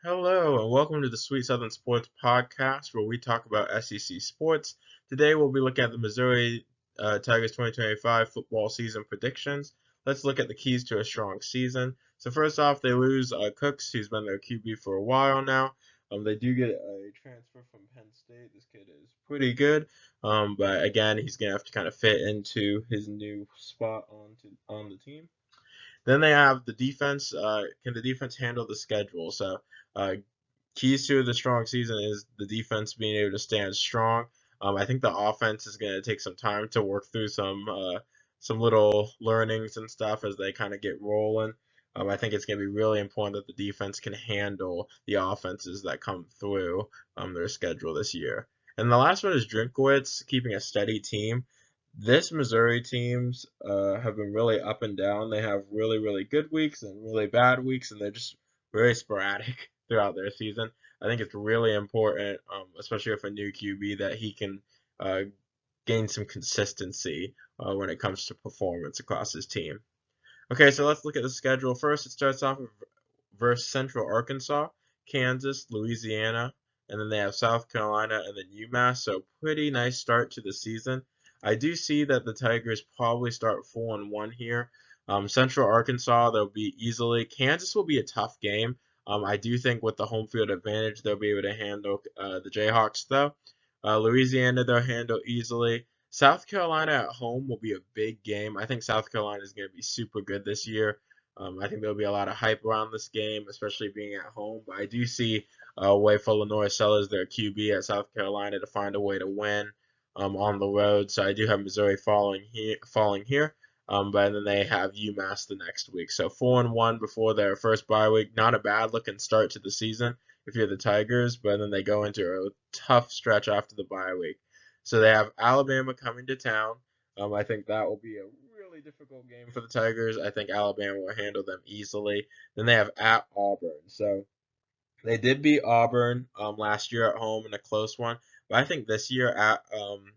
Hello, and welcome to the Sweet Southern Sports Podcast, where we talk about SEC sports. Today, we'll be looking at the Missouri Tigers 2025 football season predictions. Let's look at the keys to a strong season. So, first off, they lose Cooks, who's been their QB for a while now. They do get a transfer from Penn State. This kid is pretty good, but again, he's going to have to kind of fit into his new spot on the team. Then they have the defense. Can the defense handle the schedule? So, uh, keys to the strong season is the defense being able to stand strong. I think the offense is going to take some time to work through some little learnings and stuff as they kind of get rolling. I think it's going to be really important that the defense can handle the offenses that come through their schedule this year. And the last one is Drinkowitz keeping a steady team. This Missouri teams have been really up and down. They have really, really good weeks and really bad weeks, and they're just very sporadic throughout their season. I think it's really important, especially with a new QB, that he can uh, gain some consistency when it comes to performance across his team. Okay, so let's look at the schedule. First, it starts off with versus Central Arkansas, Kansas, Louisiana, and then they have South Carolina and then UMass. So pretty nice start to the season. I do see that the Tigers probably start 4-1 here. Central Arkansas, they'll be easily. Kansas will be a tough game. I do think with the home field advantage, they'll be able to handle the Jayhawks, though. Louisiana, they'll handle easily. South Carolina at home will be a big game. I think South Carolina is going to be super good this year. I think there'll be a lot of hype around this game, especially being at home. But I do see a way for Lenore Sellers, their QB at South Carolina, to find a way to win on the road. So I do have Missouri falling here. But then they have UMass the next week. So 4-1 before their first bye week. Not a bad looking start to the season if you're the Tigers. But then they go into a tough stretch after the bye week. So they have Alabama coming to town. I think that will be a really difficult game for the Tigers. I think Alabama will handle them easily. Then they have at Auburn. So they did beat Auburn last year at home in a close one. But I think this year at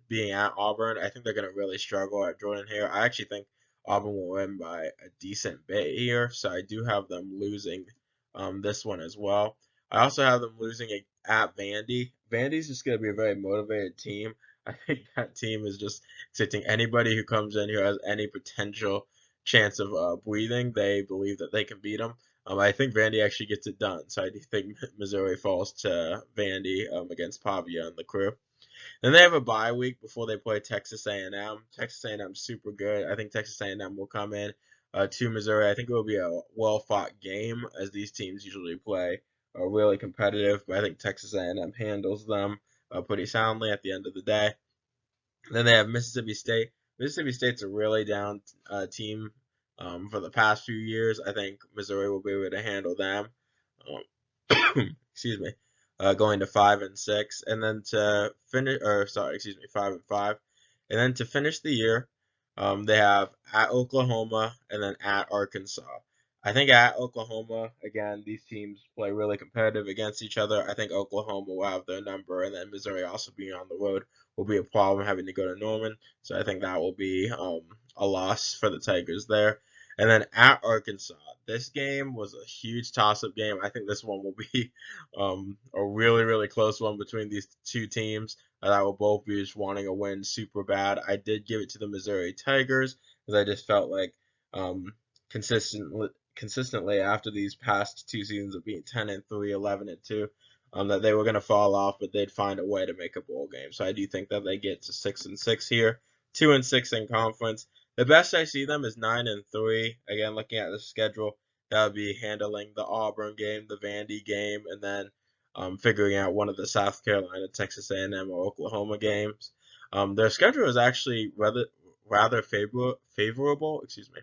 being at Auburn, I think they're going to really struggle at Jordan Hare. I actually think Auburn will win by a decent bit here. So I do have them losing this one as well. I also have them losing at Vandy. Vandy's just going to be a very motivated team. I think that team is just accepting anybody who comes in who has any potential chance of breathing. They believe that they can beat them. I think Vandy actually gets it done, so I do think Missouri falls to Vandy against Pavia and the crew. Then they have a bye week before they play Texas A&M. Texas A&M super good. I think Texas A&M will come in to Missouri. I think it will be a well-fought game as these teams usually play really competitive. But I think Texas A&M handles them pretty soundly at the end of the day. Then they have Mississippi State. Mississippi State's a really down team for the past few years. I think Missouri will be able to handle them. Excuse me. Going to 5-6, and then to finish, or sorry, excuse me, 5-5, and then to finish the year, they have at Oklahoma and then at Arkansas. I think at Oklahoma, again, these teams play really competitive against each other. I think Oklahoma will have their number, and then Missouri also being on the road will be a problem having to go to Norman. So I think that will be a loss for the Tigers there. And then at Arkansas, this game was a huge toss-up game. I think this one will be a really, really close one between these two teams that will both be just wanting a win super bad. I did give it to the Missouri Tigers because I just felt like um, consistently after these past two seasons of being 10-3, 11-2, that they were going to fall off, but they'd find a way to make a bowl game. So I do think that they get to 6-6 here, 2-6 in conference. The best I see them is 9-3. Again, looking at the schedule, that would be handling the Auburn game, the Vandy game, and then figuring out one of the South Carolina, Texas A&M, or Oklahoma games. Their schedule is actually rather favorable. Excuse me,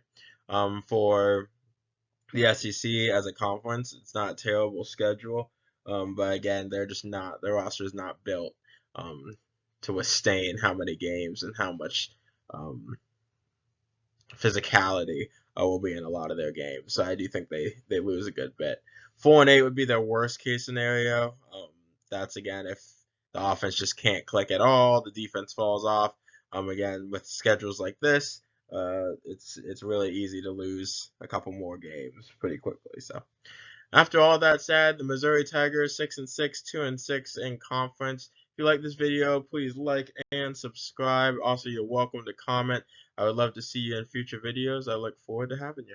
for the SEC as a conference. It's not a terrible schedule, but again, they're just not. Their roster is not built to withstand how many games and how much physicality will be in a lot of their games. So I do think they lose a good bit. 4-8 would be their worst case scenario. That's again if the offense just can't click at all, the defense falls off. Again, with schedules like this, it's really easy to lose a couple more games pretty quickly. So After all that said, the Missouri Tigers 6-6, 2-6 in conference. If you like this video, please like and subscribe. Also, you're welcome to comment. I would love to see you in future videos. I look forward to having you.